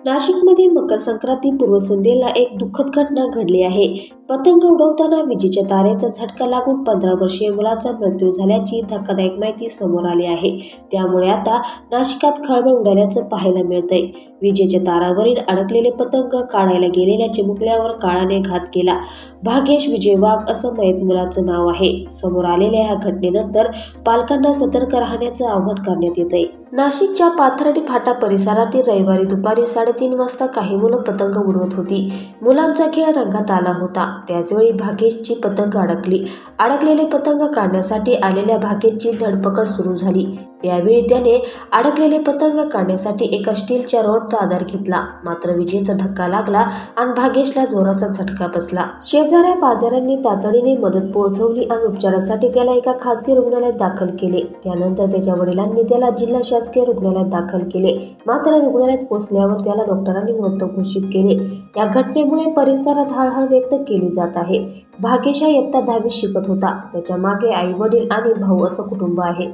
नाशिकमध्ये मकर संक्रांती पूर्वसंध्येला एक दुःखद घटना घडली आहे. पतंग उडवताना विजेच्या तारेचा झटका लागून 15 वर्षीय मुलाचा मृत्यू झाल्याची धक्कादायक माहिती समोर आली आहे. त्यामुळे आता नाशिकात खळबळ उडाल्याचं पाहायला मिळतंय. विजेच्या तारावरील अडकलेले पतंग काढायला गेलेल्या चिमुकल्यावर काळाने घात केला. भाग्येश विजय वाघ असं मयत मुलाचं नाव आहे. समोर आलेल्या ह्या घटनेनंतर पालकांना सतर्क राहण्याचं आवाहन करण्यात येतंय. नाशिकच्या पाथर्डी फाटा परिसरातील रविवारी दुपारी 3:30 वाजता काही मुलं पतंग उडवत होती. मुलांचा खेळ रंगात आला होता. त्याचवेळी भाग्येशची पतंग अडकलेले पतंग काढण्यासाठी आलेल्या भाग्येशची धडपकड सुरू झाली. त्यावेळी त्याने अडकलेले पतंग काढण्यासाठी एका स्टीलच्या रॉडचा आधार घेतला. मात्र विजेचा धक्का लागला आणि भाग्येशला जोराचा झटका बसला. शेजाऱ्या पाजाऱ्यांनी तातडीने मदत पोहोचवली आणि उपचारासाठी त्याला एका खासगी रुग्णालयात दाखल केले. त्यानंतर त्याच्या वडिलांनी त्याला जिल्हा शासकीय रुग्णालयात दाखल केले. मात्र रुग्णालयात पोहोचल्यावर त्याला डॉक्टरांनी मृत घोषित केले. या घटनेमुळे परिसरात हळहळ व्यक्त केली जात आहे. भाग्येश हा इयत्ता 10वीत शिकत होता. त्याच्या मागे आई वडील आणि भाऊ असं कुटुंब आहे.